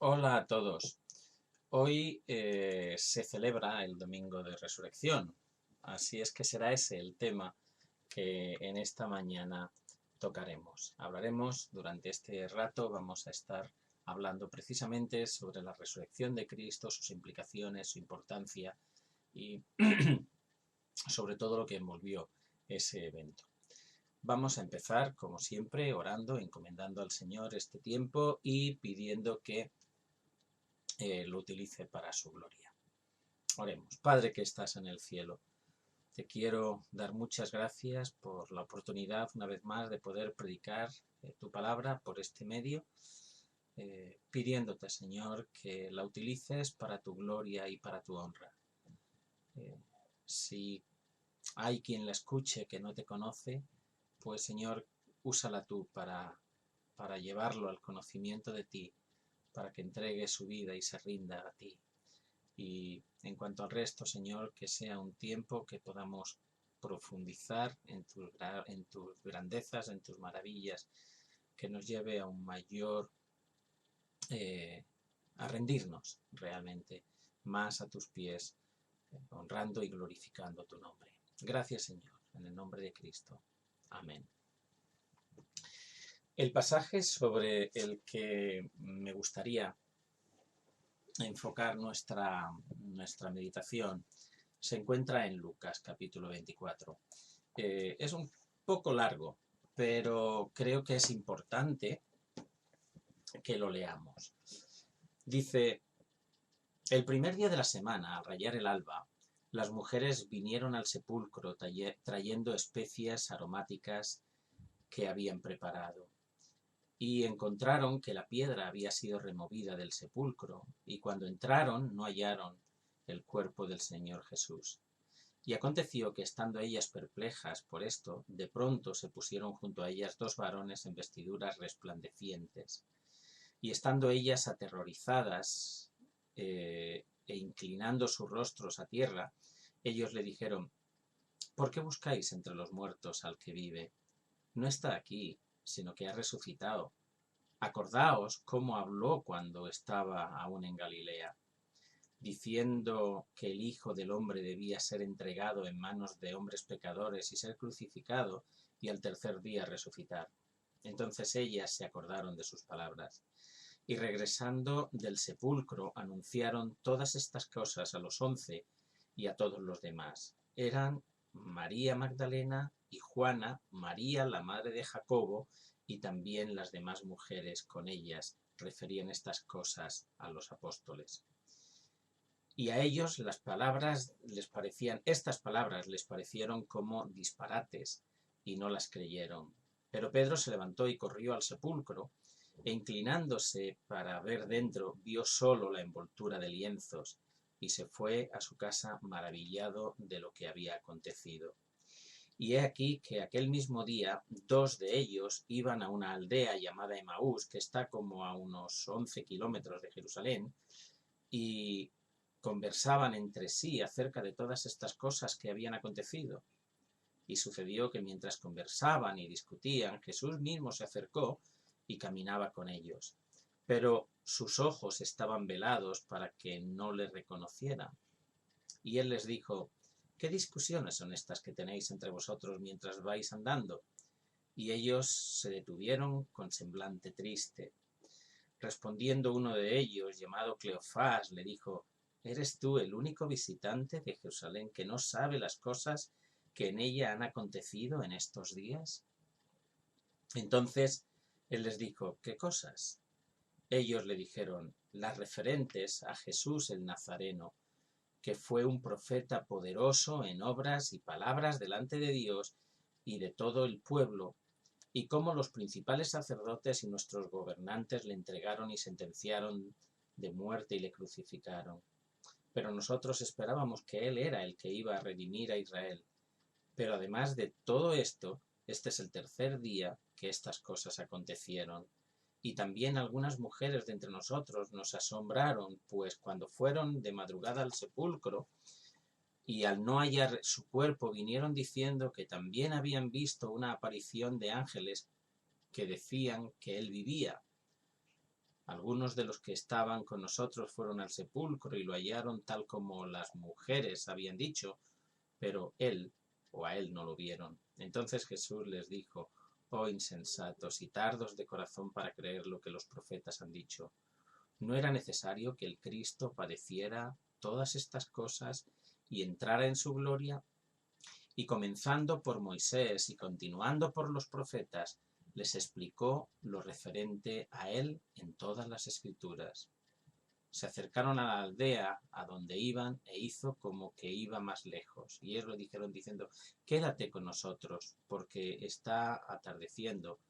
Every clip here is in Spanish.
Hola a todos. Hoy se celebra el Domingo de Resurrección, así es que será ese el tema que en esta mañana tocaremos. Hablaremos durante este rato, vamos a estar hablando precisamente sobre la resurrección de Cristo, sus implicaciones, su importancia y sobre todo lo que envolvió ese evento. Vamos a empezar, como siempre, orando, encomendando al Señor este tiempo y pidiendo que lo utilice para su gloria. Oremos. Padre que estás en el cielo, te quiero dar muchas gracias por la oportunidad una vez más de poder predicar tu palabra por este medio, pidiéndote, Señor, que la utilices para tu gloria y para tu honra. Si hay quien la escuche que no te conoce, pues Señor, úsala tú para llevarlo al conocimiento de ti, para que entregue su vida y se rinda a ti. Y en cuanto al resto, Señor, que sea un tiempo que podamos profundizar en tus grandezas, en tus maravillas, que nos lleve a un mayor, a rendirnos realmente más a tus pies, honrando y glorificando tu nombre. Gracias, Señor, en el nombre de Cristo. Amén. El pasaje sobre el que me gustaría enfocar nuestra meditación se encuentra en Lucas capítulo 24. Es un poco largo, pero creo que es importante que lo leamos. Dice: el primer día de la semana, al rayar el alba, las mujeres vinieron al sepulcro trayendo especias aromáticas que habían preparado. Y encontraron que la piedra había sido removida del sepulcro, y cuando entraron no hallaron el cuerpo del Señor Jesús. Y aconteció que, estando ellas perplejas por esto, de pronto se pusieron junto a ellas dos varones en vestiduras resplandecientes. Y estando ellas aterrorizadas e inclinando sus rostros a tierra, ellos le dijeron: ¿por qué buscáis entre los muertos al que vive? No está aquí, sino que ha resucitado. Acordaos cómo habló cuando estaba aún en Galilea, diciendo que el Hijo del Hombre debía ser entregado en manos de hombres pecadores y ser crucificado, y al tercer día resucitar. Entonces ellas se acordaron de sus palabras, y regresando del sepulcro anunciaron todas estas cosas a los 11 y a todos los demás. Eran María Magdalena y Juana, María la madre de Jacobo, y también las demás mujeres con ellas referían estas cosas a los apóstoles. Y a ellos estas palabras les parecieron como disparates, y no las creyeron. Pero Pedro se levantó y corrió al sepulcro, e inclinándose para ver dentro, vio solo la envoltura de lienzos, y se fue a su casa maravillado de lo que había acontecido. Y he aquí que aquel mismo día dos de ellos iban a una aldea llamada Emaús, que está como a unos 11 kilómetros de Jerusalén, y conversaban entre sí acerca de todas estas cosas que habían acontecido. Y sucedió que mientras conversaban y discutían, Jesús mismo se acercó y caminaba con ellos. Pero sus ojos estaban velados para que no le reconocieran. Y él les dijo: ¿qué discusiones son estas que tenéis entre vosotros mientras vais andando? Y ellos se detuvieron con semblante triste. Respondiendo uno de ellos, llamado Cleofás, le dijo: ¿eres tú el único visitante de Jerusalén que no sabe las cosas que en ella han acontecido en estos días? Entonces él les dijo: ¿qué cosas? Ellos le dijeron: las referentes a Jesús el Nazareno, que fue un profeta poderoso en obras y palabras delante de Dios y de todo el pueblo, y cómo los principales sacerdotes y nuestros gobernantes le entregaron y sentenciaron de muerte y le crucificaron. Pero nosotros esperábamos que él era el que iba a redimir a Israel. Pero además de todo esto, este es el tercer día que estas cosas acontecieron. Y también algunas mujeres de entre nosotros nos asombraron, pues cuando fueron de madrugada al sepulcro y al no hallar su cuerpo, vinieron diciendo que también habían visto una aparición de ángeles que decían que él vivía. Algunos de los que estaban con nosotros fueron al sepulcro y lo hallaron tal como las mujeres habían dicho, pero a él no lo vieron. Entonces Jesús les dijo: oh insensatos y tardos de corazón para creer lo que los profetas han dicho. ¿No era necesario que el Cristo padeciera todas estas cosas y entrara en su gloria? Y comenzando por Moisés y continuando por los profetas, les explicó lo referente a él en todas las Escrituras. Se acercaron a la aldea a donde iban e hizo como que iba más lejos. Y ellos le dijeron diciendo: quédate con nosotros, porque está atardeciendo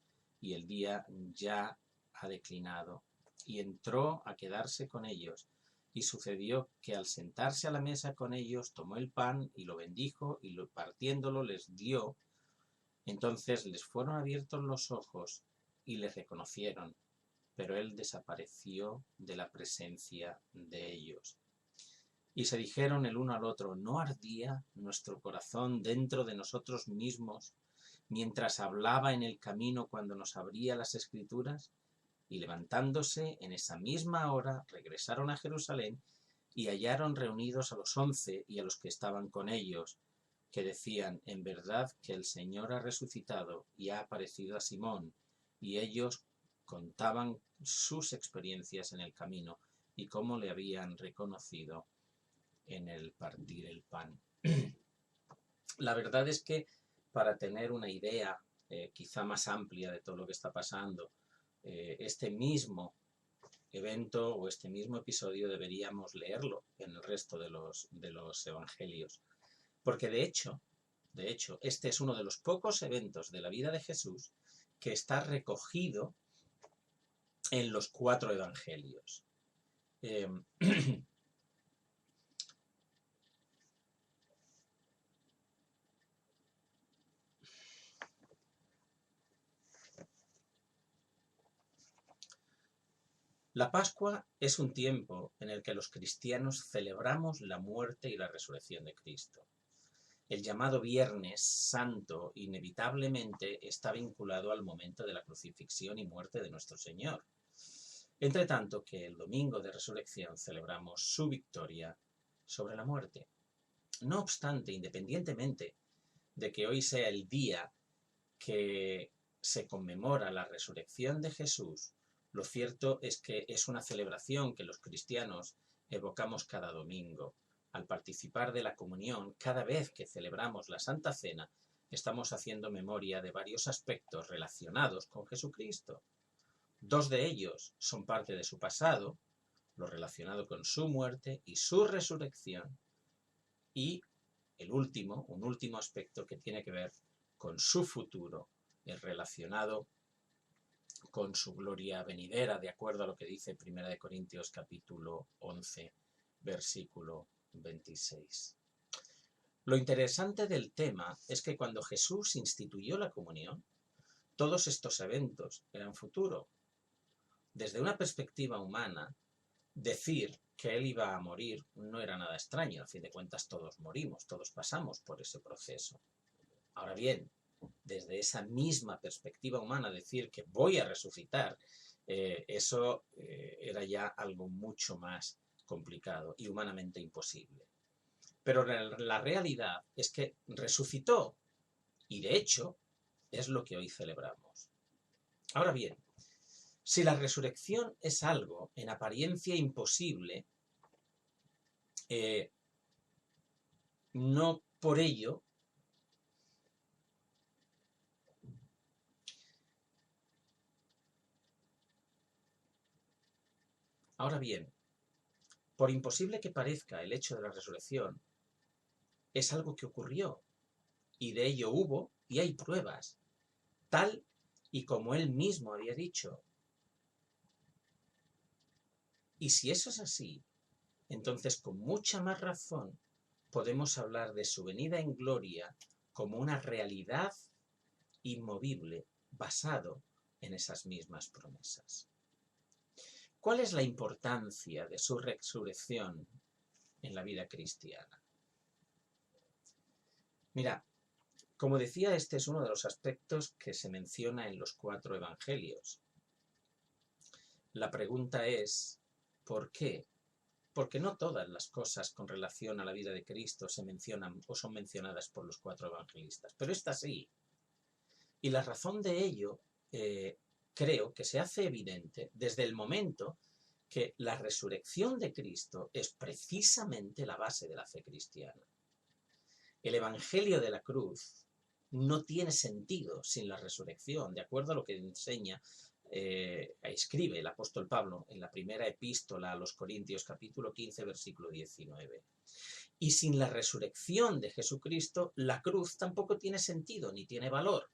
y el día ya ha declinado. Y entró a quedarse con ellos. Y sucedió que al sentarse a la mesa con ellos, tomó el pan y lo bendijo y partiéndolo les dio. Entonces les fueron abiertos los ojos y les reconocieron, pero él desapareció de la presencia de ellos. Y se dijeron el uno al otro: ¿no ardía nuestro corazón dentro de nosotros mismos mientras hablaba en el camino cuando nos abría las Escrituras? Y levantándose en esa misma hora regresaron a Jerusalén y hallaron reunidos a los 11 y a los que estaban con ellos, que decían: en verdad que el Señor ha resucitado y ha aparecido a Simón. Y ellos contaban sus experiencias en el camino y cómo le habían reconocido en el partir el pan. La verdad es que para tener una idea quizá más amplia de todo lo que está pasando, este mismo evento o este mismo episodio deberíamos leerlo en el resto de los evangelios. Porque de hecho, este es uno de los pocos eventos de la vida de Jesús que está recogido en los 4 evangelios. La Pascua es un tiempo en el que los cristianos celebramos la muerte y la resurrección de Cristo. El llamado Viernes Santo inevitablemente está vinculado al momento de la crucifixión y muerte de nuestro Señor. Entre tanto que el domingo de resurrección celebramos su victoria sobre la muerte. No obstante, independientemente de que hoy sea el día que se conmemora la resurrección de Jesús, lo cierto es que es una celebración que los cristianos evocamos cada domingo. Al participar de la comunión, cada vez que celebramos la Santa Cena, estamos haciendo memoria de varios aspectos relacionados con Jesucristo. 2 de ellos son parte de su pasado, lo relacionado con su muerte y su resurrección, y un último aspecto que tiene que ver con su futuro, el relacionado con su gloria venidera, de acuerdo a lo que dice 1 Corintios capítulo 11, versículo 26. Lo interesante del tema es que cuando Jesús instituyó la comunión, todos estos eventos eran futuro. Desde una perspectiva humana, decir que él iba a morir no era nada extraño. A fin de cuentas, todos morimos, todos pasamos por ese proceso. Ahora bien, desde esa misma perspectiva humana, decir que voy a resucitar, eso era ya algo mucho más complicado y humanamente imposible. Pero la realidad es que resucitó y de hecho es lo que hoy celebramos. Ahora bien, si la resurrección es algo en apariencia imposible, no por ello ahora bien, por imposible que parezca el hecho de la resurrección, es algo que ocurrió, y de ello hubo y hay pruebas, tal y como él mismo había dicho. Y si eso es así, entonces con mucha más razón podemos hablar de su venida en gloria como una realidad inmovible basado en esas mismas promesas. ¿Cuál es la importancia de su resurrección en la vida cristiana? Mira, como decía, este es uno de los aspectos que se menciona en los 4 evangelios. La pregunta es, ¿por qué? Porque no todas las cosas con relación a la vida de Cristo se mencionan o son mencionadas por los 4 evangelistas, pero esta sí. Y la razón de ello creo que se hace evidente desde el momento que la resurrección de Cristo es precisamente la base de la fe cristiana. El evangelio de la cruz no tiene sentido sin la resurrección, de acuerdo a lo que enseña, escribe el apóstol Pablo en la primera epístola a los Corintios, capítulo 15, versículo 19. Y sin la resurrección de Jesucristo, la cruz tampoco tiene sentido ni tiene valor.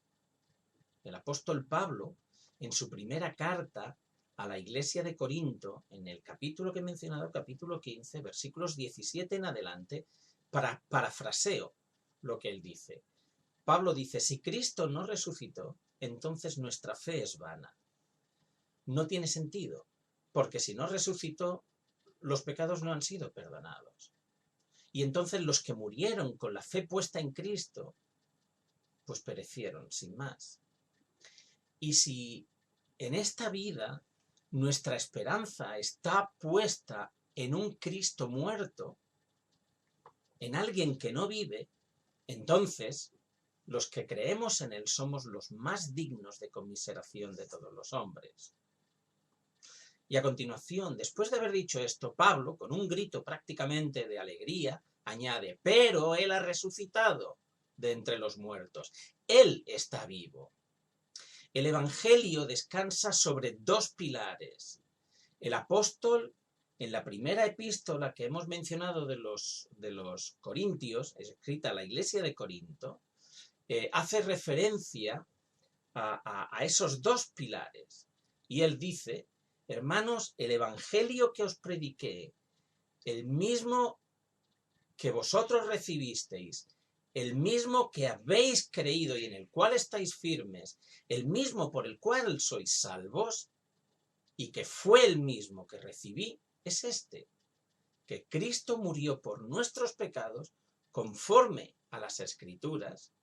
El apóstol Pablo, en su primera carta a la iglesia de Corinto, en el capítulo que he mencionado, capítulo 15, versículos 17 en adelante, parafraseo lo que él dice. Pablo dice, si Cristo no resucitó, entonces nuestra fe es vana. No tiene sentido, porque si no resucitó, los pecados no han sido perdonados. Y entonces los que murieron con la fe puesta en Cristo, pues perecieron sin más. Y si en esta vida nuestra esperanza está puesta en un Cristo muerto, en alguien que no vive, entonces los que creemos en él somos los más dignos de conmiseración de todos los hombres. Y a continuación, después de haber dicho esto, Pablo, con un grito prácticamente de alegría, añade, pero él ha resucitado de entre los muertos. Él está vivo. El Evangelio descansa sobre 2 pilares. El apóstol, en la primera epístola que hemos mencionado de los Corintios, escrita a la iglesia de Corinto, hace referencia a esos 2 pilares. Y él dice, hermanos, el Evangelio que os prediqué, el mismo que vosotros recibisteis, el mismo que habéis creído y en el cual estáis firmes, el mismo por el cual sois salvos, y que fue el mismo que recibí, es este, que Cristo murió por nuestros pecados conforme a las Escrituras,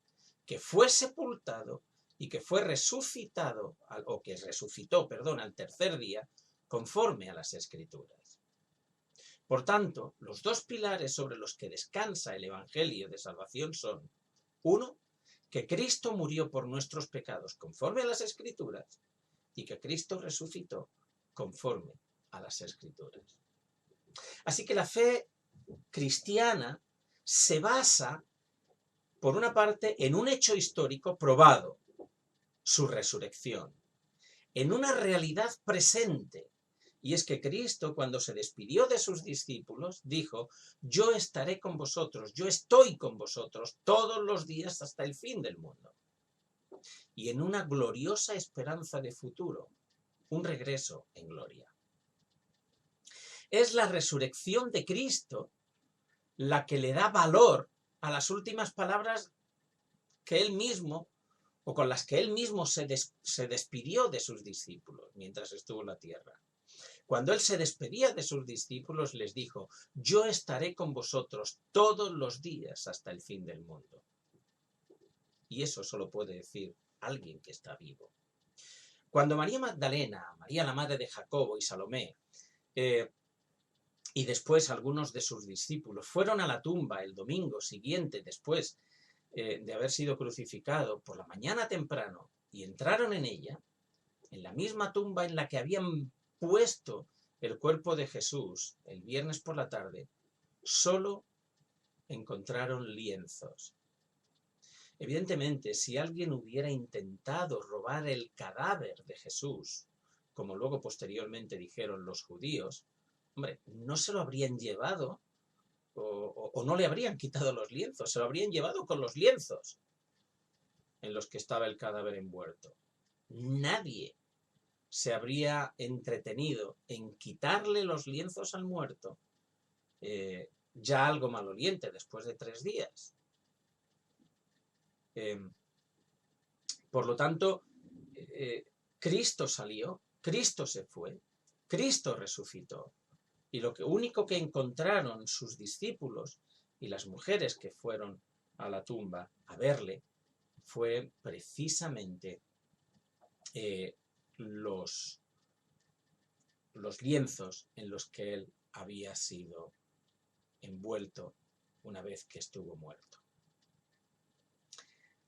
que fue sepultado y que fue resucitado, o que resucitó, perdón, al tercer día, conforme a las Escrituras. Por tanto, los 2 pilares sobre los que descansa el Evangelio de salvación son, 1, que Cristo murió por nuestros pecados conforme a las Escrituras y que Cristo resucitó conforme a las Escrituras. Así que la fe cristiana se basa, por una parte, en un hecho histórico probado, su resurrección, en una realidad presente, y es que Cristo, cuando se despidió de sus discípulos, dijo, yo estaré con vosotros, yo estoy con vosotros todos los días hasta el fin del mundo. Y en una gloriosa esperanza de futuro, un regreso en gloria. Es la resurrección de Cristo la que le da valor a las últimas palabras que él mismo, o con las que él mismo se despidió de sus discípulos mientras estuvo en la tierra. Cuando él se despedía de sus discípulos, les dijo, yo estaré con vosotros todos los días hasta el fin del mundo. Y eso solo puede decir alguien que está vivo. Cuando María Magdalena, María la madre de Jacobo y Salomé, y después algunos de sus discípulos fueron a la tumba el domingo siguiente, después de haber sido crucificado, por la mañana temprano, y entraron en ella, en la misma tumba en la que habían puesto el cuerpo de Jesús el viernes por la tarde, solo encontraron lienzos. Evidentemente, si alguien hubiera intentado robar el cadáver de Jesús, como luego posteriormente dijeron los judíos, hombre, no se lo habrían llevado o no le habrían quitado los lienzos, se lo habrían llevado con los lienzos en los que estaba el cadáver envuelto. Nadie se habría entretenido en quitarle los lienzos al muerto, ya algo maloliente después de 3 días. Por lo tanto, Cristo salió, Cristo se fue, Cristo resucitó. Y lo único que encontraron sus discípulos y las mujeres que fueron a la tumba a verle fue precisamente los lienzos en los que él había sido envuelto una vez que estuvo muerto.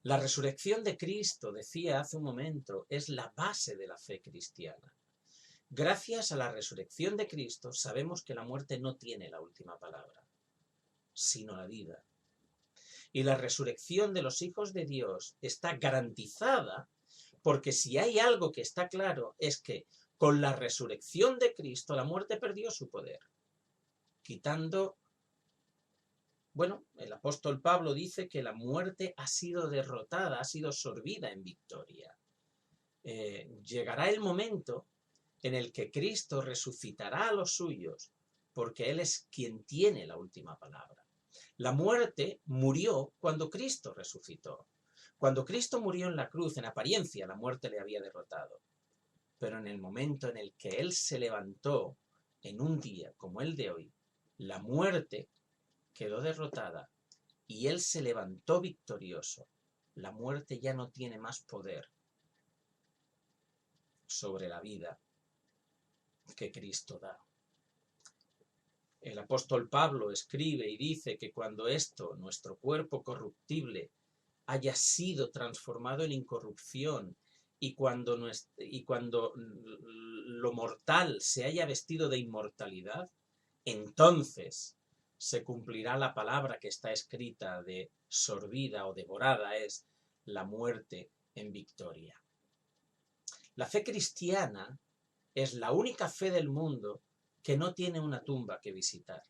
La resurrección de Cristo, decía hace un momento, es la base de la fe cristiana. Gracias a la resurrección de Cristo sabemos que la muerte no tiene la última palabra, sino la vida. Y la resurrección de los hijos de Dios está garantizada porque si hay algo que está claro es que con la resurrección de Cristo la muerte perdió su poder, quitando. Bueno, el apóstol Pablo dice que la muerte ha sido derrotada, ha sido sorbida en victoria. Llegará el momento en el que Cristo resucitará a los suyos, porque Él es quien tiene la última palabra. La muerte murió cuando Cristo resucitó. Cuando Cristo murió en la cruz, en apariencia, la muerte le había derrotado. Pero en el momento en el que Él se levantó, en un día como el de hoy, la muerte quedó derrotada y Él se levantó victorioso. La muerte ya no tiene más poder sobre la vida que Cristo da. El apóstol Pablo escribe y dice que cuando nuestro cuerpo corruptible, haya sido transformado en incorrupción y cuando lo mortal se haya vestido de inmortalidad, entonces se cumplirá la palabra que está escrita de sorbida o devorada, es la muerte en victoria. La fe cristiana es la única fe del mundo que no tiene una tumba que visitar.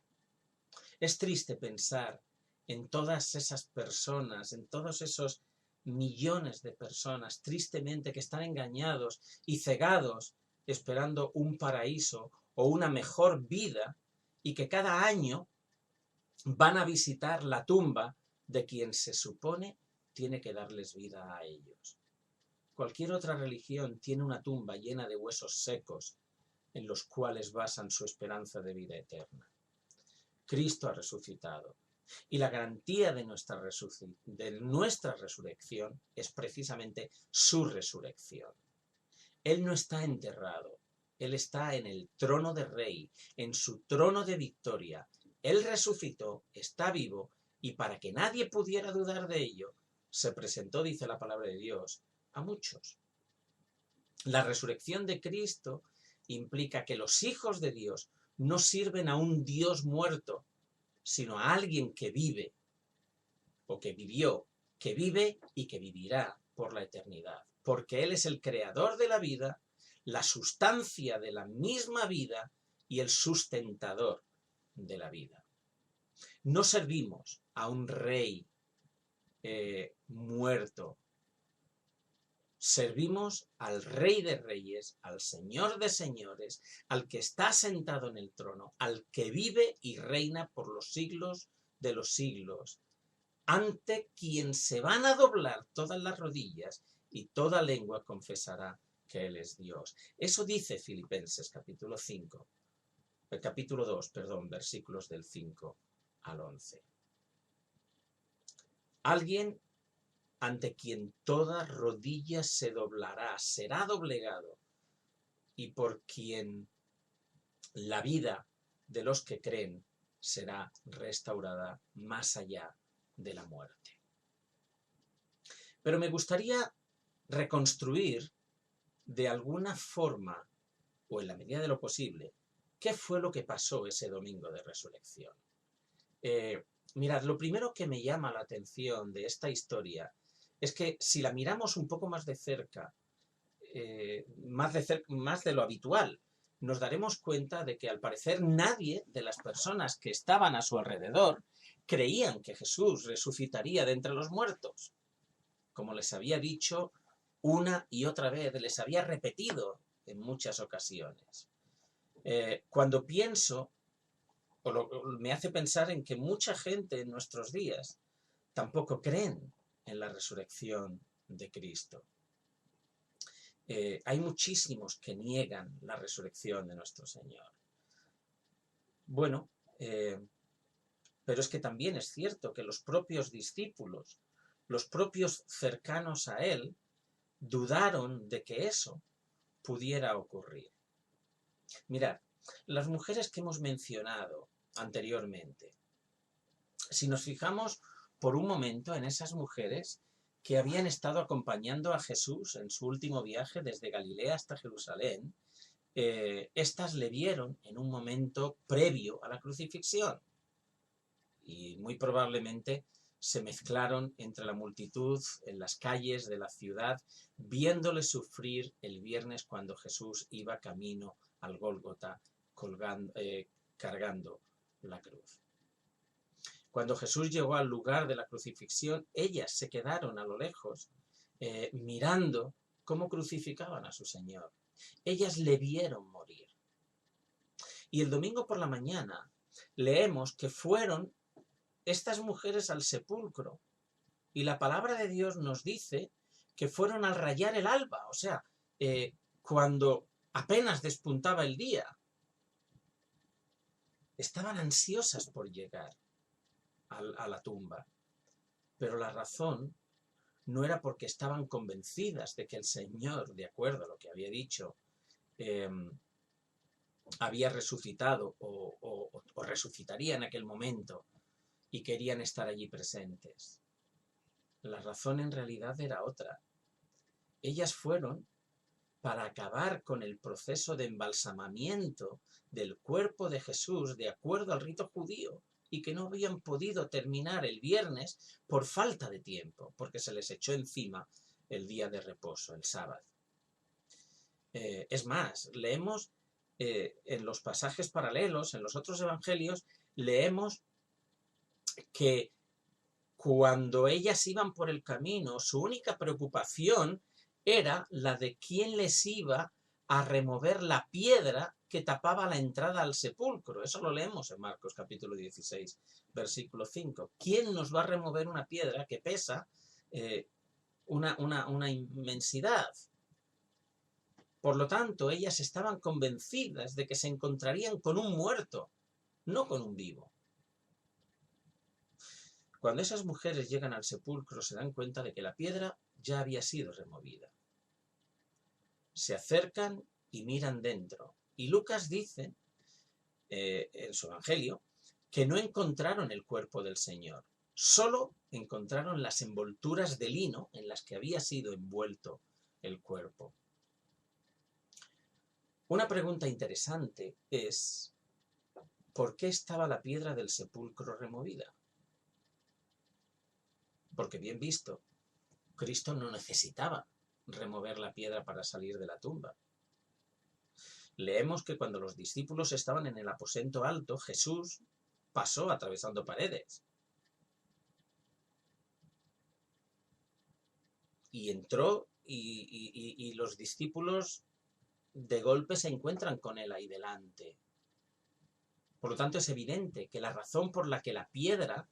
Es triste pensar en todas esas personas, en todos esos millones de personas, tristemente, que están engañados y cegados esperando un paraíso o una mejor vida y que cada año van a visitar la tumba de quien se supone tiene que darles vida a ellos. Cualquier otra religión tiene una tumba llena de huesos secos en los cuales basan su esperanza de vida eterna. Cristo ha resucitado y la garantía de nuestra resurrección es precisamente su resurrección. Él no está enterrado, Él está en el trono de Rey, en su trono de victoria. Él resucitó, está vivo, y para que nadie pudiera dudar de ello, se presentó, dice la palabra de Dios, a muchos. La resurrección de Cristo implica que los hijos de Dios no sirven a un Dios muerto, sino a alguien que vive, o que vivió, que vive y que vivirá por la eternidad, porque Él es el creador de la vida, la sustancia de la misma vida y el sustentador de la vida. No servimos a un rey muerto, servimos al Rey de Reyes, al Señor de Señores, al que está sentado en el trono, al que vive y reina por los siglos de los siglos, ante quien se van a doblar todas las rodillas y toda lengua confesará que Él es Dios. Eso dice Filipenses capítulo 2, versículos del 5 al 11. Alguien ante quien toda rodilla se doblará, será doblegado, y por quien la vida de los que creen será restaurada más allá de la muerte. Pero me gustaría reconstruir de alguna forma, o en la medida de lo posible, qué fue lo que pasó ese domingo de resurrección. Mirad, lo primero que me llama la atención de esta historia es que si la miramos un poco más de cerca, más de lo habitual, nos daremos cuenta de que al parecer nadie de las personas que estaban a su alrededor creían que Jesús resucitaría de entre los muertos. Como les había dicho una y otra vez, les había repetido en muchas ocasiones. Cuando pienso, me hace pensar en que mucha gente en nuestros días tampoco creen en la resurrección de Cristo. Hay muchísimos que niegan la resurrección de nuestro Señor. Bueno, pero es que también es cierto que los propios discípulos, los propios cercanos a Él, dudaron de que eso pudiera ocurrir. Mirad, las mujeres que hemos mencionado anteriormente, si nos fijamos por un momento en esas mujeres que habían estado acompañando a Jesús en su último viaje desde Galilea hasta Jerusalén, estas le vieron en un momento previo a la crucifixión y muy probablemente se mezclaron entre la multitud en las calles de la ciudad, viéndole sufrir el viernes cuando Jesús iba camino al Gólgota cargando la cruz. Cuando Jesús llegó al lugar de la crucifixión, ellas se quedaron a lo lejos mirando cómo crucificaban a su Señor. Ellas le vieron morir. Y el domingo por la mañana leemos que fueron estas mujeres al sepulcro. Y la palabra de Dios nos dice que fueron al rayar el alba, o sea, cuando apenas despuntaba el día. Estaban ansiosas por llegar a la tumba. Pero la razón no era porque estaban convencidas de que el Señor, de acuerdo a lo que había dicho, había resucitado o resucitaría en aquel momento y querían estar allí presentes. La razón en realidad era otra. Ellas fueron para acabar con el proceso de embalsamamiento del cuerpo de Jesús de acuerdo al rito judío y que no habían podido terminar el viernes por falta de tiempo, porque se les echó encima el día de reposo, el sábado. Es más, leemos en los pasajes paralelos, en los otros evangelios, leemos que cuando ellas iban por el camino, su única preocupación era la de quién les iba a remover la piedra que tapaba la entrada al sepulcro. Eso lo leemos en Marcos capítulo 16, versículo 5. ¿Quién nos va a remover una piedra que pesa una inmensidad? Por lo tanto, ellas estaban convencidas de que se encontrarían con un muerto, no con un vivo. Cuando esas mujeres llegan al sepulcro se dan cuenta de que la piedra ya había sido removida. Se acercan y miran dentro. Y Lucas dice, en su evangelio, que no encontraron el cuerpo del Señor. Solo encontraron las envolturas de lino en las que había sido envuelto el cuerpo. Una pregunta interesante es, ¿por qué estaba la piedra del sepulcro removida? Porque bien visto, Cristo no necesitaba remover la piedra para salir de la tumba. Leemos que cuando los discípulos estaban en el aposento alto, Jesús pasó atravesando paredes. Y entró y los discípulos de golpe se encuentran con él ahí delante. Por lo tanto, es evidente que la razón por la que la piedra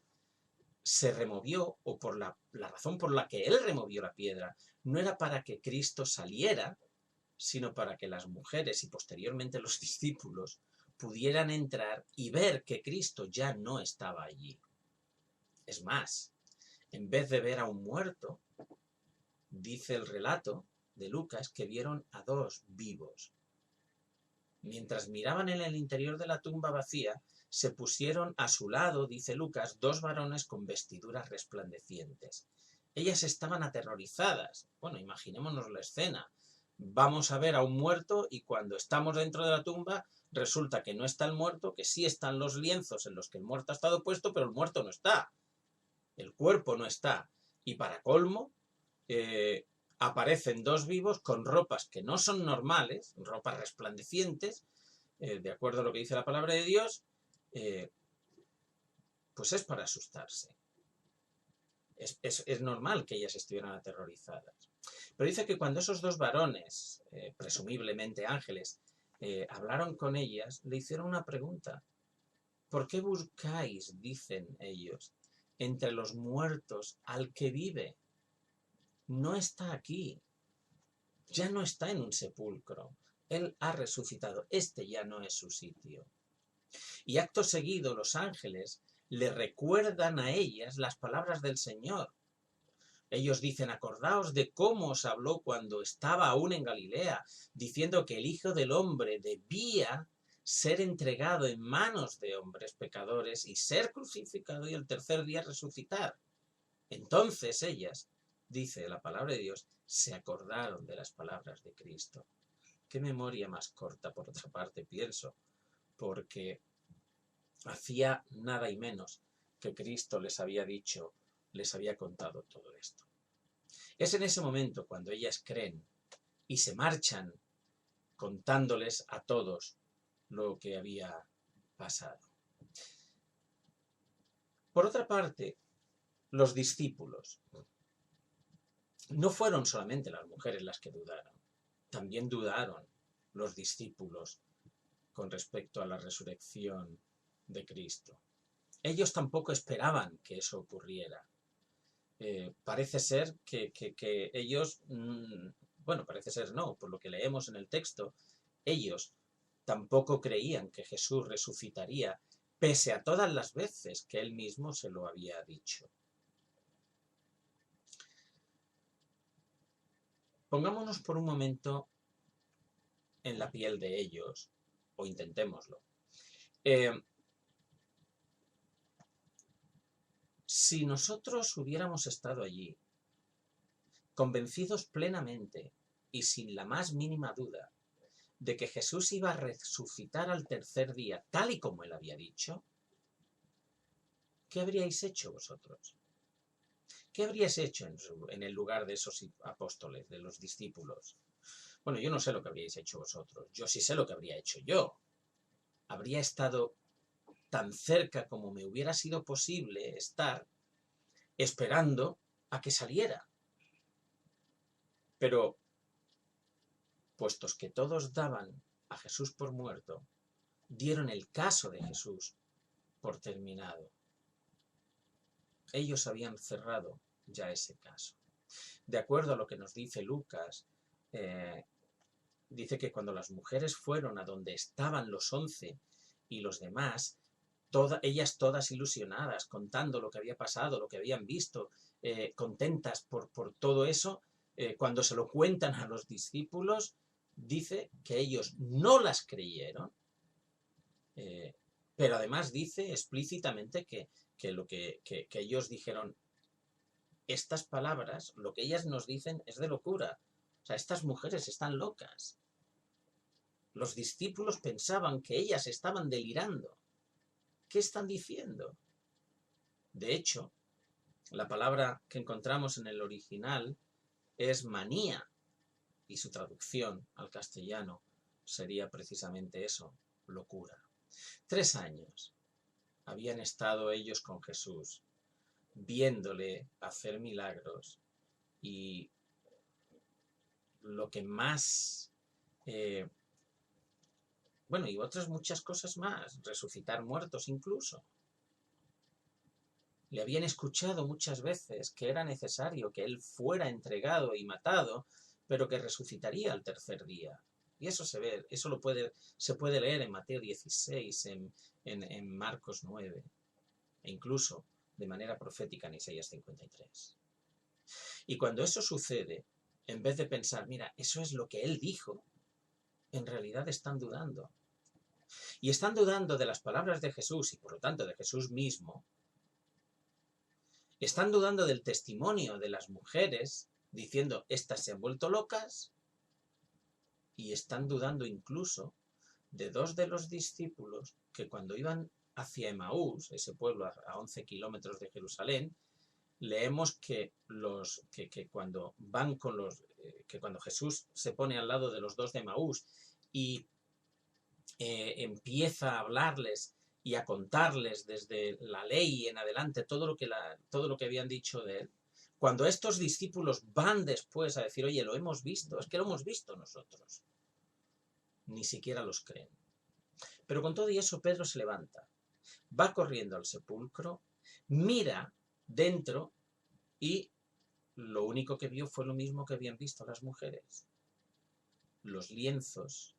se removió, o por la razón por la que él removió la piedra, no era para que Cristo saliera, sino para que las mujeres y posteriormente los discípulos pudieran entrar y ver que Cristo ya no estaba allí. Es más, en vez de ver a un muerto, dice el relato de Lucas que vieron a dos vivos. Mientras miraban en el interior de la tumba vacía, se pusieron a su lado, dice Lucas, dos varones con vestiduras resplandecientes. Ellas estaban aterrorizadas. Bueno, imaginémonos la escena. Vamos a ver a un muerto y cuando estamos dentro de la tumba resulta que no está el muerto, que sí están los lienzos en los que el muerto ha estado puesto, pero el muerto no está. El cuerpo no está. Y para colmo, aparecen dos vivos con ropas que no son normales, ropas resplandecientes, de acuerdo a lo que dice la palabra de Dios, pues es para asustarse. Es normal que ellas estuvieran aterrorizadas. Pero dice que cuando esos dos varones, presumiblemente ángeles, hablaron con ellas, le hicieron una pregunta. ¿Por qué buscáis, dicen ellos, entre los muertos al que vive? No está aquí. Ya no está en un sepulcro. Él ha resucitado. Este ya no es su sitio. Y acto seguido los ángeles le recuerdan a ellas las palabras del Señor. Ellos dicen, acordaos de cómo os habló cuando estaba aún en Galilea, diciendo que el Hijo del Hombre debía ser entregado en manos de hombres pecadores y ser crucificado y el tercer día resucitar. Entonces ellas, dice la palabra de Dios, se acordaron de las palabras de Cristo. Qué memoria más corta, por otra parte, pienso, porque hacía nada y menos que Cristo les había dicho, les había contado todo esto. Es en ese momento cuando ellas creen y se marchan contándoles a todos lo que había pasado. Por otra parte, los discípulos no fueron solamente las mujeres las que dudaron, también dudaron los discípulos con respecto a la resurrección de Cristo. Ellos tampoco esperaban que eso ocurriera. Parece ser que ellos, bueno, parece ser no, por lo que leemos en el texto, ellos tampoco creían que Jesús resucitaría, pese a todas las veces que él mismo se lo había dicho. Pongámonos por un momento en la piel de ellos, o intentémoslo. Si nosotros hubiéramos estado allí, convencidos plenamente y sin la más mínima duda de que Jesús iba a resucitar al tercer día, tal y como él había dicho, ¿qué habríais hecho vosotros? ¿Qué habríais hecho en el lugar de esos apóstoles, de los discípulos? Bueno, yo no sé lo que habríais hecho vosotros, yo sí sé lo que habría hecho yo. Habría estado tan cerca como me hubiera sido posible estar, esperando a que saliera. Pero, puestos que todos daban a Jesús por muerto, dieron el caso de Jesús por terminado. Ellos habían cerrado ya ese caso. De acuerdo a lo que nos dice Lucas, dice que cuando las mujeres fueron a donde estaban los 11 y los demás, ellas todas ilusionadas, contando lo que había pasado, lo que habían visto, contentas por todo eso, cuando se lo cuentan a los discípulos, dice que ellos no las creyeron, pero además dice explícitamente que ellos dijeron, estas palabras, lo que ellas nos dicen es de locura. O sea, estas mujeres están locas. Los discípulos pensaban que ellas estaban delirando. ¿Qué están diciendo? De hecho, la palabra que encontramos en el original es manía, y su traducción al castellano sería precisamente eso, locura. 3 años habían estado ellos con Jesús, viéndole hacer milagros, y lo que más, bueno, y otras muchas cosas más, resucitar muertos incluso. Le habían escuchado muchas veces que era necesario que él fuera entregado y matado, pero que resucitaría al tercer día. Y eso se ve, eso se puede leer en Mateo 16, en Marcos 9, e incluso de manera profética en Isaías 53. Y cuando eso sucede, en vez de pensar, mira, eso es lo que él dijo, en realidad están dudando. Y están dudando de las palabras de Jesús y por lo tanto de Jesús mismo. Están dudando del testimonio de las mujeres, diciendo, estas se han vuelto locas, y están dudando incluso de 2 de los discípulos que cuando iban hacia Emaús, ese pueblo a 11 kilómetros de Jerusalén, leemos que cuando van con que cuando Jesús se pone al lado de los 2 de Emaús y empieza a hablarles y a contarles desde la ley en adelante todo lo que habían dicho de él, cuando estos discípulos van después a decir, oye, lo hemos visto, es que lo hemos visto nosotros, ni siquiera los creen. Pero con todo y eso, Pedro se levanta, va corriendo al sepulcro, mira dentro y lo único que vio fue lo mismo que habían visto las mujeres, los lienzos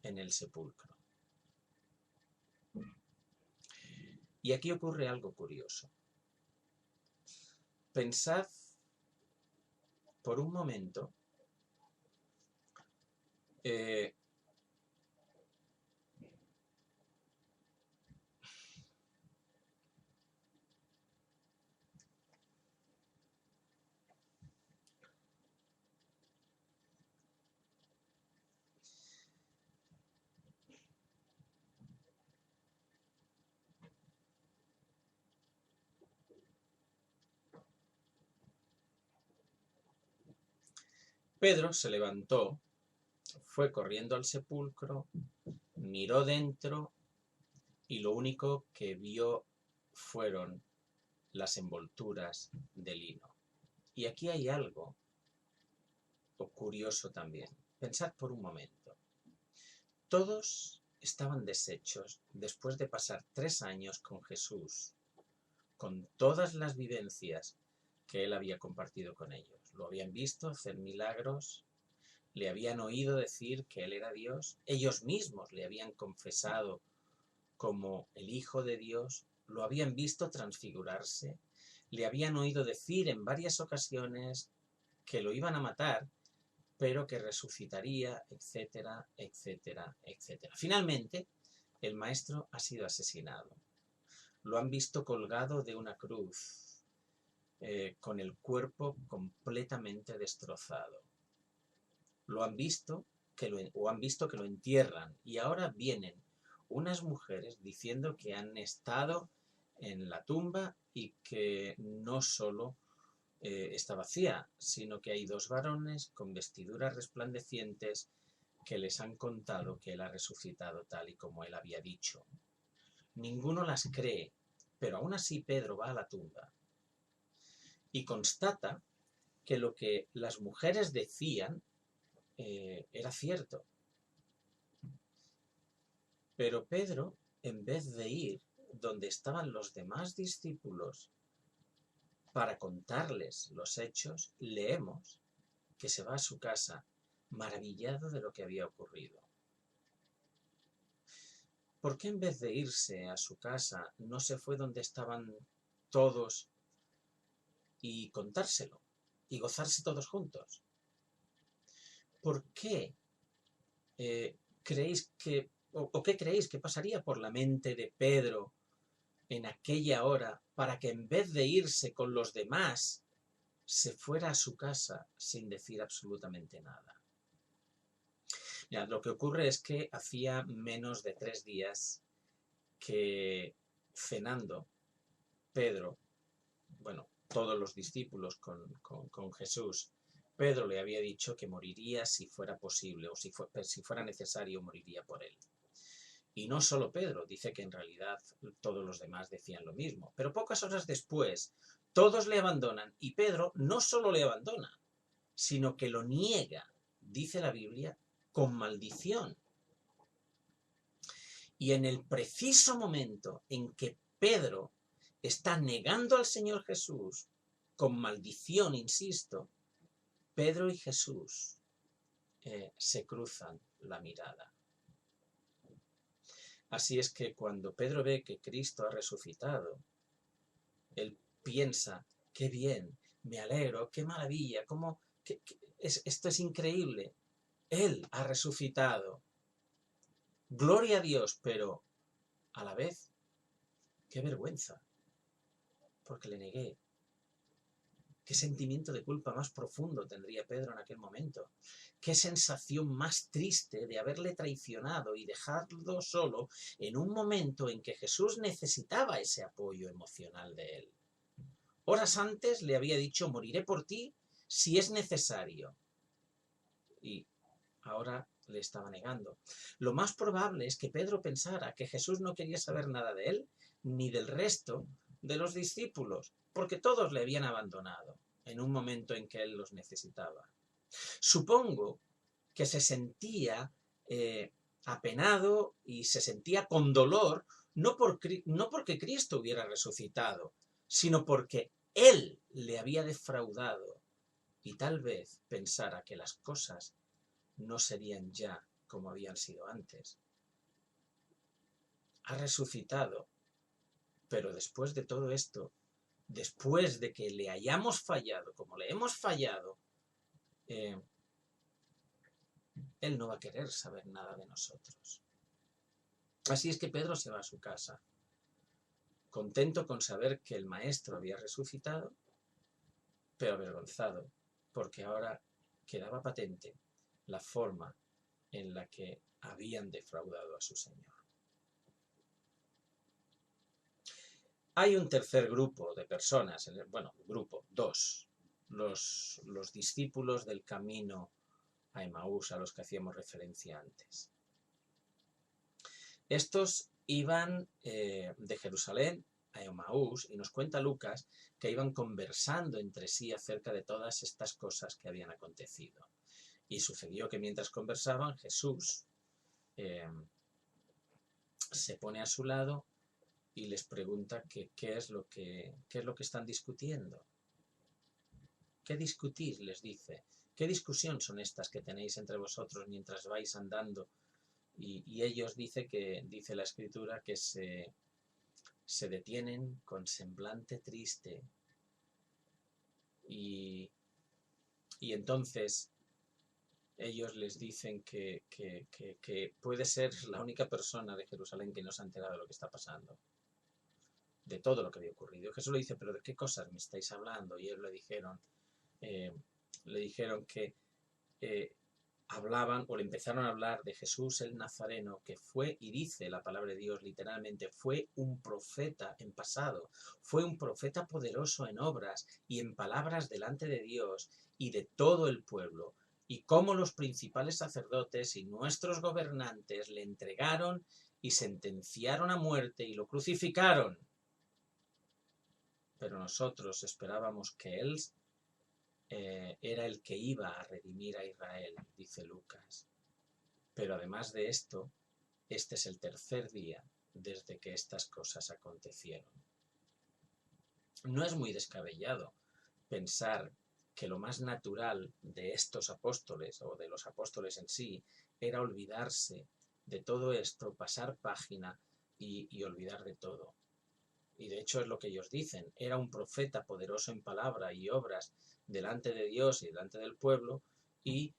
en el sepulcro. Y aquí ocurre algo curioso. Pensad por un momento, Pedro se levantó, fue corriendo al sepulcro, miró dentro y lo único que vio fueron las envolturas de lino. Y aquí hay algo curioso también. Pensad por un momento. Todos estaban deshechos después de pasar 3 años con Jesús, con todas las vivencias que él había compartido con ellos. Lo habían visto hacer milagros, le habían oído decir que él era Dios, ellos mismos le habían confesado como el Hijo de Dios, lo habían visto transfigurarse, le habían oído decir en varias ocasiones que lo iban a matar, pero que resucitaría, etcétera, etcétera, etcétera. Finalmente, el maestro ha sido asesinado. Lo han visto colgado de una cruz, con el cuerpo completamente destrozado. Lo han visto que lo entierran, y ahora vienen unas mujeres diciendo que han estado en la tumba y que no solo está vacía, sino que hay 2 varones con vestiduras resplandecientes que les han contado que él ha resucitado tal y como él había dicho. Ninguno las cree, pero aún así Pedro va a la tumba y constata que lo que las mujeres decían era cierto. Pero Pedro, en vez de ir donde estaban los demás discípulos para contarles los hechos, leemos que se va a su casa maravillado de lo que había ocurrido. ¿Por qué en vez de irse a su casa no se fue donde estaban todos y contárselo y gozarse todos juntos? ¿Por qué creéis que, o qué creéis que pasaría por la mente de Pedro en aquella hora para que en vez de irse con los demás se fuera a su casa sin decir absolutamente nada? Ya, lo que ocurre es que hacía menos de 3 días que, cenando, Pedro, bueno, todos los discípulos con Jesús, Pedro le había dicho que moriría si fuera posible, o si fuera necesario, moriría por él. Y no solo Pedro, dice que en realidad todos los demás decían lo mismo. Pero pocas horas después, todos le abandonan, y Pedro no solo le abandona, sino que lo niega, dice la Biblia, con maldición. Y en el preciso momento en que Pedro está negando al Señor Jesús, con maldición, insisto, Pedro y Jesús se cruzan la mirada. Así es que cuando Pedro ve que Cristo ha resucitado, él piensa, qué bien, me alegro, qué maravilla, esto es increíble. Él ha resucitado. Gloria a Dios, pero a la vez, qué vergüenza, porque le negué. Qué sentimiento de culpa más profundo tendría Pedro en aquel momento. Qué sensación más triste de haberle traicionado y dejarlo solo en un momento en que Jesús necesitaba ese apoyo emocional de él. Horas antes le había dicho, moriré por ti si es necesario. Y ahora le estaba negando. Lo más probable es que Pedro pensara que Jesús no quería saber nada de él, ni del resto de los discípulos, porque todos le habían abandonado en un momento en que él los necesitaba. Supongo que se sentía apenado y se sentía con dolor, no porque Cristo hubiera resucitado, sino porque él le había defraudado y tal vez pensara que las cosas no serían ya como habían sido antes. Ha resucitado, pero después de todo esto, después de que le hayamos fallado como le hemos fallado, Él no va a querer saber nada de nosotros. Así es que Pedro se va a su casa, contento con saber que el Maestro había resucitado, pero avergonzado, porque ahora quedaba patente la forma en la que habían defraudado a su Señor. Hay un tercer grupo de personas, dos, los discípulos del camino a Emaús, a los que hacíamos referencia antes. Estos iban de Jerusalén a Emaús, y nos cuenta Lucas que iban conversando entre sí acerca de todas estas cosas que habían acontecido. Y sucedió que mientras conversaban, Jesús se pone a su lado y les pregunta qué es lo que están discutiendo. ¿Qué discutís?, les dice. ¿Qué discusión son estas que tenéis entre vosotros mientras vais andando? Y ellos dice la Escritura que se detienen con semblante triste. Y entonces ellos les dicen que puede ser la única persona de Jerusalén que no se ha enterado de lo que está pasando, de todo lo que había ocurrido. Jesús le dice, ¿pero de qué cosas me estáis hablando? Y ellos le dijeron que hablaban, o le empezaron a hablar de Jesús el Nazareno, que fue, y dice la palabra de Dios literalmente, fue un profeta en pasado, fue un profeta poderoso en obras y en palabras delante de Dios y de todo el pueblo, y cómo los principales sacerdotes y nuestros gobernantes le entregaron y sentenciaron a muerte y lo crucificaron. Pero nosotros esperábamos que él era el que iba a redimir a Israel, dice Lucas. Pero además de esto, este es el tercer día desde que estas cosas acontecieron. No es muy descabellado pensar que lo más natural de estos apóstoles, o de los apóstoles en sí, era olvidarse de todo esto, pasar página y olvidar de todo. Y de hecho es lo que ellos dicen, era un profeta poderoso en palabra y obras delante de Dios y delante del pueblo, y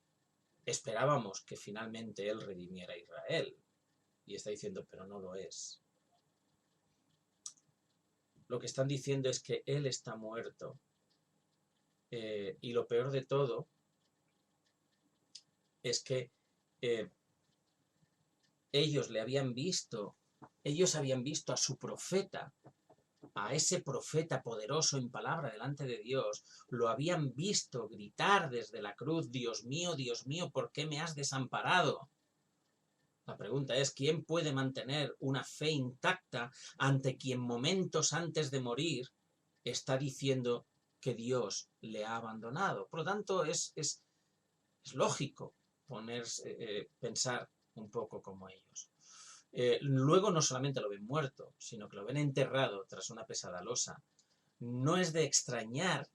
esperábamos que finalmente él redimiera a Israel. Y está diciendo, pero no lo es. Lo que están diciendo es que él está muerto. Y lo peor de todo es que ellos habían visto a su profeta, a ese profeta poderoso en palabra delante de Dios, lo habían visto gritar desde la cruz, Dios mío, ¿por qué me has desamparado? La pregunta es, ¿quién puede mantener una fe intacta ante quien momentos antes de morir está diciendo que Dios le ha abandonado? Por lo tanto, es lógico pensar un poco como ellos. Luego no solamente lo ven muerto, sino que lo ven enterrado tras una pesada losa. No es de extrañar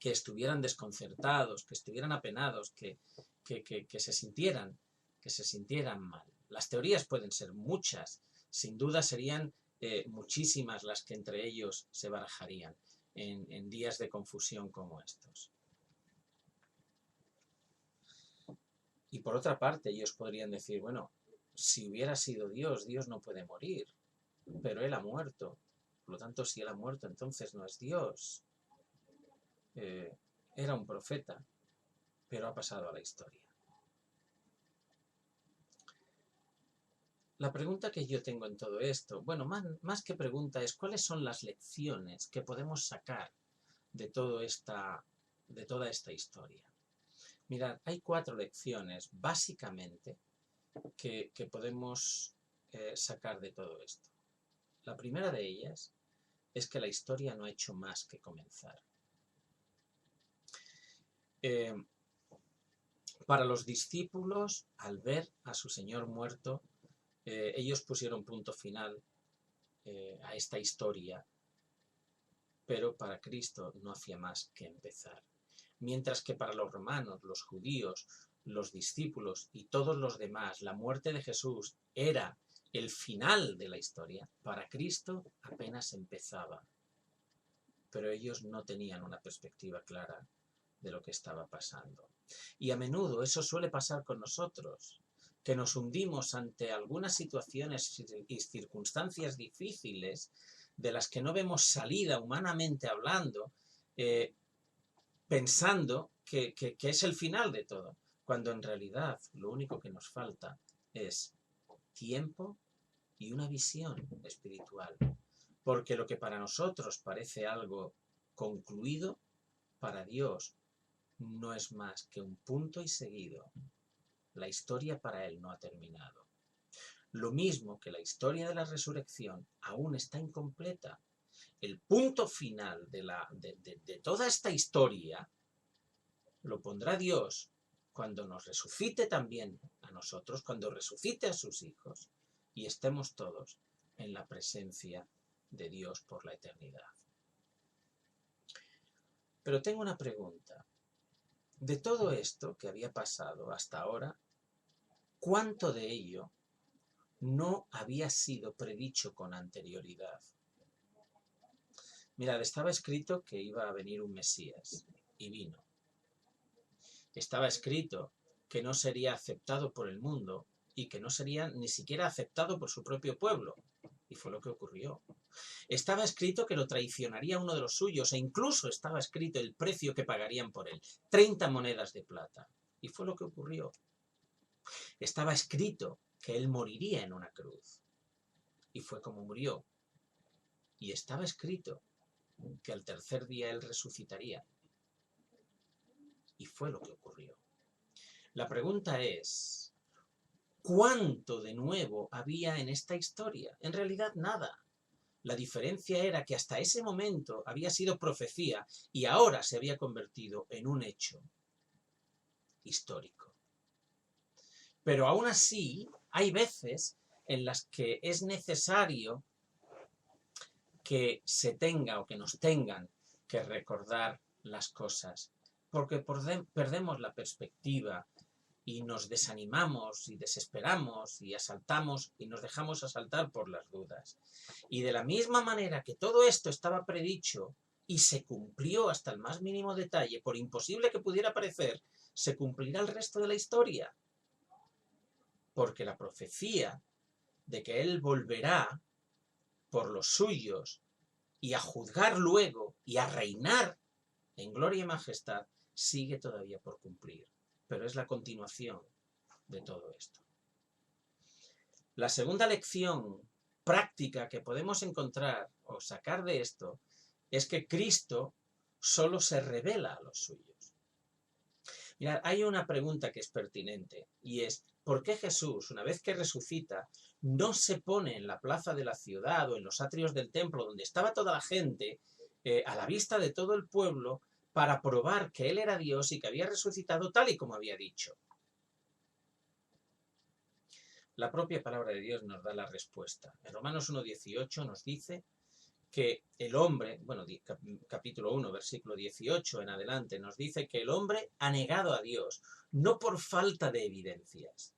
que estuvieran desconcertados, que estuvieran apenados, que se sintieran mal. Las teorías pueden ser muchas, sin duda serían muchísimas las que entre ellos se barajarían en días de confusión como estos. Y por otra parte, ellos podrían decir, bueno, si hubiera sido Dios, Dios no puede morir, pero él ha muerto. Por lo tanto, si él ha muerto, entonces no es Dios. Era un profeta, pero ha pasado a la historia. La pregunta que yo tengo en todo esto, bueno, más que pregunta, es ¿cuáles son las lecciones que podemos sacar de toda esta historia? Mirad, hay 4 lecciones, básicamente, que podemos sacar de todo esto. La primera de ellas es que la historia no ha hecho más que comenzar. Para los discípulos, al ver a su Señor muerto, ellos pusieron punto final a esta historia, pero para Cristo no hacía más que empezar. Mientras que para los romanos, los judíos, los discípulos y todos los demás, la muerte de Jesús era el final de la historia, para Cristo apenas empezaba. Pero ellos no tenían una perspectiva clara de lo que estaba pasando. Y a menudo eso suele pasar con nosotros, que nos hundimos ante algunas situaciones y circunstancias difíciles de las que no vemos salida humanamente hablando, pensando que es el final de todo, cuando en realidad lo único que nos falta es tiempo y una visión espiritual. Porque lo que para nosotros parece algo concluido, para Dios no es más que un punto y seguido. La historia para Él no ha terminado. Lo mismo que la historia de la resurrección aún está incompleta. El punto final de toda esta historia lo pondrá Dios cuando nos resucite también a nosotros, cuando resucite a sus hijos y estemos todos en la presencia de Dios por la eternidad. Pero tengo una pregunta. De todo esto que había pasado hasta ahora, ¿cuánto de ello no había sido predicho con anterioridad? Mirad, estaba escrito que iba a venir un Mesías, y vino. Estaba escrito que no sería aceptado por el mundo y que no sería ni siquiera aceptado por su propio pueblo, y fue lo que ocurrió. Estaba escrito que lo traicionaría uno de los suyos, e incluso estaba escrito el precio que pagarían por él, 30 monedas de plata, y fue lo que ocurrió. Estaba escrito que él moriría en una cruz, y fue como murió. Y estaba escrito que al tercer día él resucitaría, y fue lo que ocurrió. La pregunta es, ¿cuánto de nuevo había en esta historia? En realidad nada. La diferencia era que hasta ese momento había sido profecía y ahora se había convertido en un hecho histórico. Pero aún así, hay veces en las que es necesario que se tenga o que nos tengan que recordar las cosas, porque perdemos la perspectiva y nos desanimamos y desesperamos y asaltamos y nos dejamos asaltar por las dudas. Y de la misma manera que todo esto estaba predicho y se cumplió hasta el más mínimo detalle, por imposible que pudiera parecer, se cumplirá el resto de la historia. Porque la profecía de que Él volverá por los suyos y a juzgar luego y a reinar en gloria y majestad sigue todavía por cumplir. Pero es la continuación de todo esto. La segunda lección práctica que podemos encontrar o sacar de esto es que Cristo solo se revela a los suyos. Mirad, hay una pregunta que es pertinente y es, ¿por qué Jesús, una vez que resucita, no se pone en la plaza de la ciudad o en los atrios del templo donde estaba toda la gente, a la vista de todo el pueblo, para probar que Él era Dios y que había resucitado tal y como había dicho? La propia palabra de Dios nos da la respuesta. En Romanos 1:18 nos dice que el hombre, bueno, capítulo 1, versículo 18 en adelante, nos dice que el hombre ha negado a Dios, no por falta de evidencias,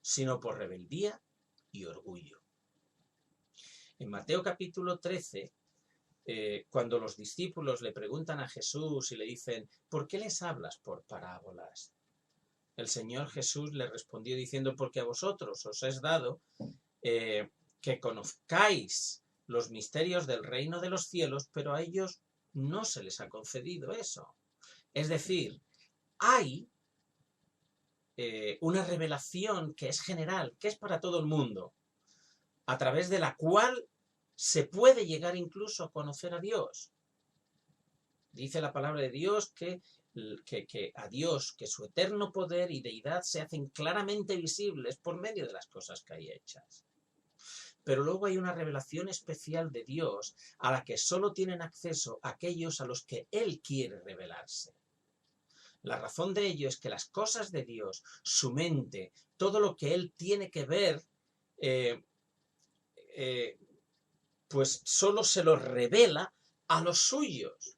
sino por rebeldía y orgullo. En Mateo capítulo 13, cuando los discípulos le preguntan a Jesús y le dicen, ¿por qué les hablas por parábolas? El Señor Jesús le respondió diciendo, porque a vosotros os es dado que conozcáis los misterios del reino de los cielos, pero a ellos no se les ha concedido eso. Es decir, hay una revelación que es general, que es para todo el mundo, a través de la cual se puede llegar incluso a conocer a Dios. Dice la palabra de Dios que a Dios, que su eterno poder y deidad se hacen claramente visibles por medio de las cosas que hay hechas. Pero luego hay una revelación especial de Dios a la que solo tienen acceso aquellos a los que Él quiere revelarse. La razón de ello es que las cosas de Dios, su mente, todo lo que Él tiene que ver, pues solo se lo revela a los suyos.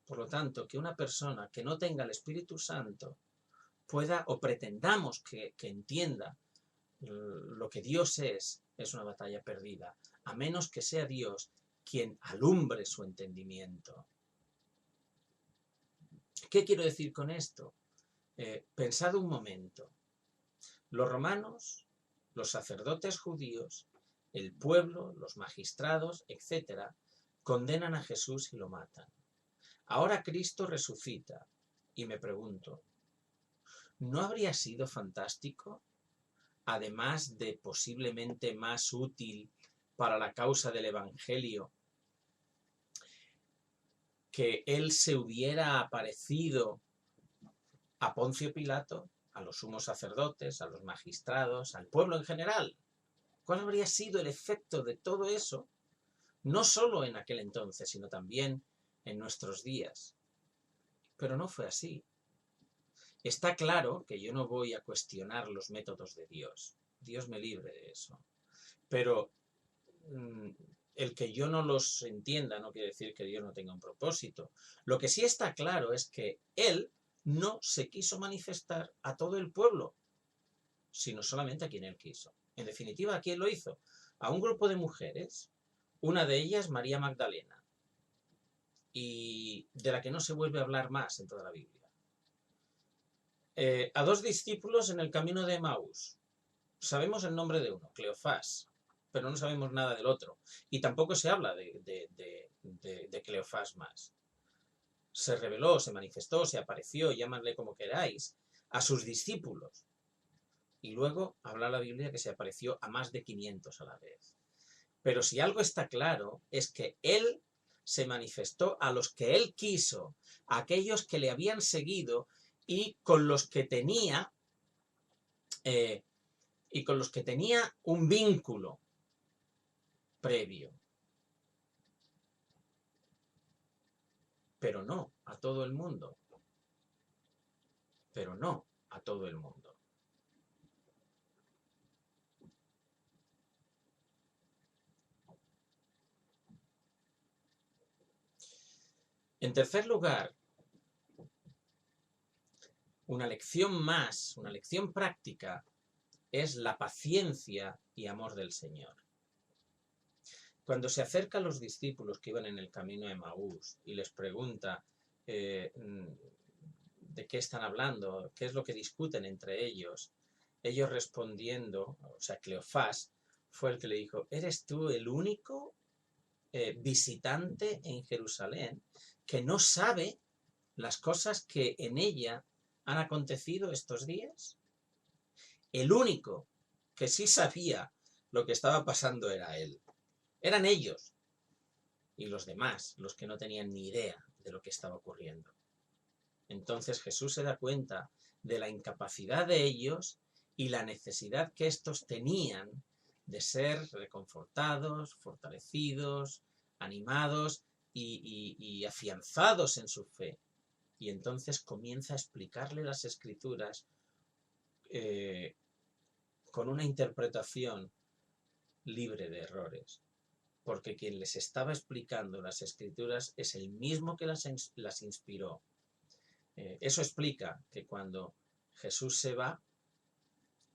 Por lo tanto, que una persona que no tenga el Espíritu Santo pueda o pretendamos que entienda lo que Dios es una batalla perdida, a menos que sea Dios quien alumbre su entendimiento. ¿Qué quiero decir con esto? Pensad un momento. Los romanos, los sacerdotes judíos, el pueblo, los magistrados, etcétera, condenan a Jesús y lo matan. Ahora Cristo resucita y me pregunto, ¿no habría sido fantástico, además de posiblemente más útil para la causa del Evangelio, que Él se hubiera aparecido a Poncio Pilato, a los sumos sacerdotes, a los magistrados, al pueblo en general? ¿Cuál habría sido el efecto de todo eso? No solo en aquel entonces, sino también en nuestros días. Pero no fue así. Está claro que yo no voy a cuestionar los métodos de Dios. Dios me libre de eso. Pero el que yo no los entienda no quiere decir que Dios no tenga un propósito. Lo que sí está claro es que Él no se quiso manifestar a todo el pueblo, sino solamente a quien Él quiso. En definitiva, ¿a quién lo hizo? A un grupo de mujeres, una de ellas María Magdalena, y de la que no se vuelve a hablar más en toda la Biblia. A dos discípulos en el camino de Emaús. Sabemos el nombre de uno, Cleofás, pero no sabemos nada del otro. Y tampoco se habla de Cleofás más. Se reveló, se manifestó, se apareció, llámanle como queráis, a sus discípulos. Y luego habla la Biblia que se apareció a más de 500 a la vez. Pero si algo está claro es que Él se manifestó a los que Él quiso, a aquellos que le habían seguido y con los que tenía un vínculo previo. Pero no a todo el mundo. Pero no a todo el mundo. En tercer lugar, una lección más, una lección práctica, es la paciencia y amor del Señor. Cuando se acerca a los discípulos que iban en el camino a Emaús y les pregunta de qué están hablando, qué es lo que discuten entre ellos, ellos respondiendo, o sea, Cleofás fue el que le dijo, ¿eres tú el único visitante en Jerusalén que no sabe las cosas que en ella han acontecido estos días? El único que sí sabía lo que estaba pasando era él. Eran ellos y los demás los que no tenían ni idea de lo que estaba ocurriendo. Entonces Jesús se da cuenta de la incapacidad de ellos y la necesidad que estos tenían de ser reconfortados, fortalecidos, animados y afianzados en su fe. Y entonces comienza a explicarle las Escrituras con una interpretación libre de errores. Porque quien les estaba explicando las Escrituras es el mismo que las inspiró. Eso explica que cuando Jesús se va,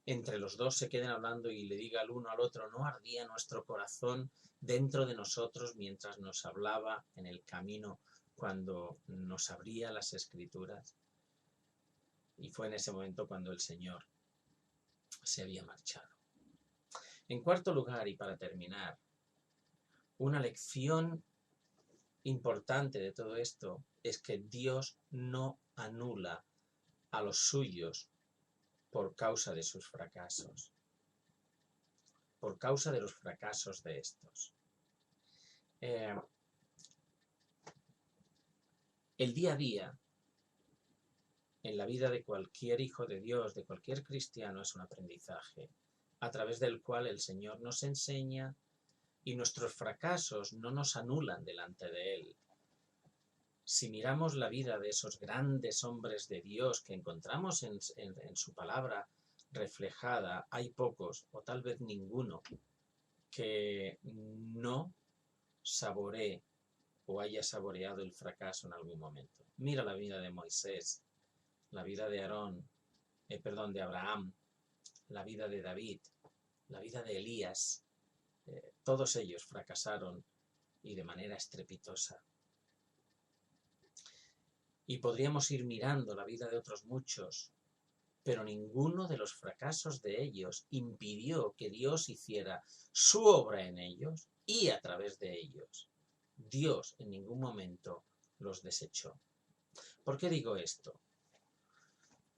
entre los dos se queden hablando y le diga el uno al otro, ¿no ardía nuestro corazón dentro de nosotros mientras nos hablaba en el camino cuando nos abría las Escrituras? Y fue en ese momento cuando el Señor se había marchado. En cuarto lugar, y para terminar, una lección importante de todo esto es que Dios no anula a los suyos por causa de sus fracasos, por causa de los fracasos de estos. El día a día, en la vida de cualquier hijo de Dios, de cualquier cristiano, es un aprendizaje, a través del cual el Señor nos enseña y nuestros fracasos no nos anulan delante de Él. Si miramos la vida de esos grandes hombres de Dios que encontramos en su palabra reflejada, hay pocos, o tal vez ninguno, que no saboree o haya saboreado el fracaso en algún momento. Mira la vida de Moisés, la vida de de Abraham, la vida de David, la vida de Elías. Todos ellos fracasaron y de manera estrepitosa. Y podríamos ir mirando la vida de otros muchos, pero ninguno de los fracasos de ellos impidió que Dios hiciera su obra en ellos y a través de ellos. Dios en ningún momento los desechó. ¿Por qué digo esto?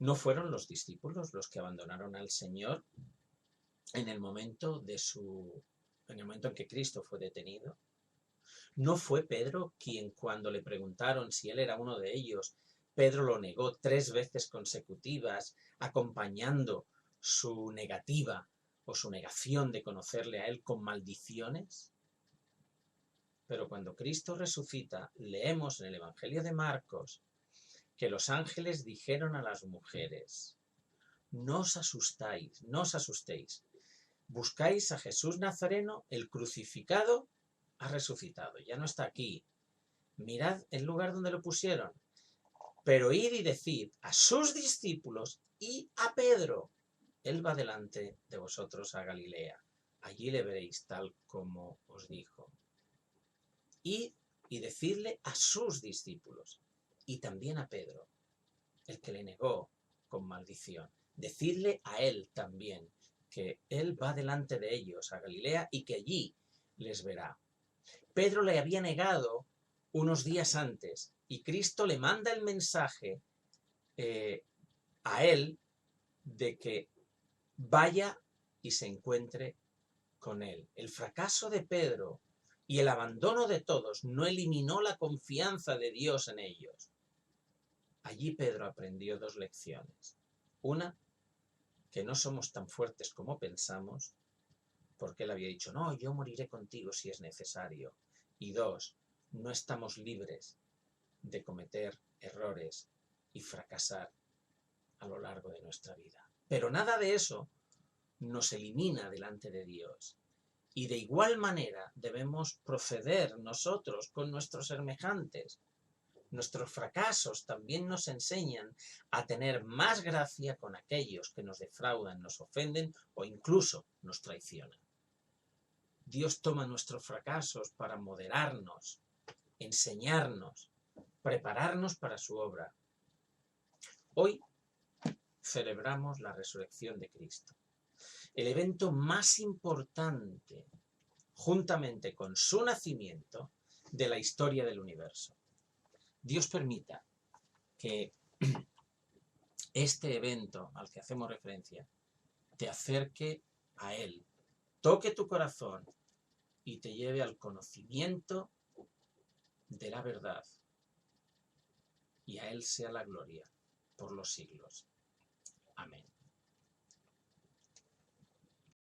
¿No fueron los discípulos los que abandonaron al Señor en el momento en que Cristo fue detenido? ¿No fue Pedro quien, cuando le preguntaron si él era uno de ellos, Pedro lo negó 3 veces consecutivas, acompañando su negativa o su negación de conocerle a él con maldiciones? Pero cuando Cristo resucita, leemos en el Evangelio de Marcos que los ángeles dijeron a las mujeres: no os asustáis, no os asustéis. Buscáis a Jesús Nazareno, el crucificado ha resucitado, ya no está aquí. Mirad el lugar donde lo pusieron. Pero id y decid a sus discípulos y a Pedro: él va delante de vosotros a Galilea. Allí le veréis tal como os dijo. Id y decidle a sus discípulos y también a Pedro, el que le negó con maldición. Decidle a él también que él va delante de ellos a Galilea y que allí les verá. Pedro le había negado unos días antes y Cristo le manda el mensaje a él de que vaya y se encuentre con él. El fracaso de Pedro y el abandono de todos no eliminó la confianza de Dios en ellos. Allí Pedro aprendió 2 lecciones. Una, que no somos tan fuertes como pensamos, porque él había dicho: no, yo moriré contigo si es necesario. Y 2, no estamos libres de cometer errores y fracasar a lo largo de nuestra vida. Pero nada de eso nos elimina delante de Dios. Y de igual manera debemos proceder nosotros con nuestros semejantes. Nuestros fracasos también nos enseñan a tener más gracia con aquellos que nos defraudan, nos ofenden o incluso nos traicionan. Dios toma nuestros fracasos para moderarnos, enseñarnos, prepararnos para su obra. Hoy celebramos la resurrección de Cristo, el evento más importante, juntamente con su nacimiento, de la historia del universo. Dios permita que este evento al que hacemos referencia te acerque a Él, toque tu corazón y te lleve al conocimiento de la verdad. Y a Él sea la gloria por los siglos. Amén.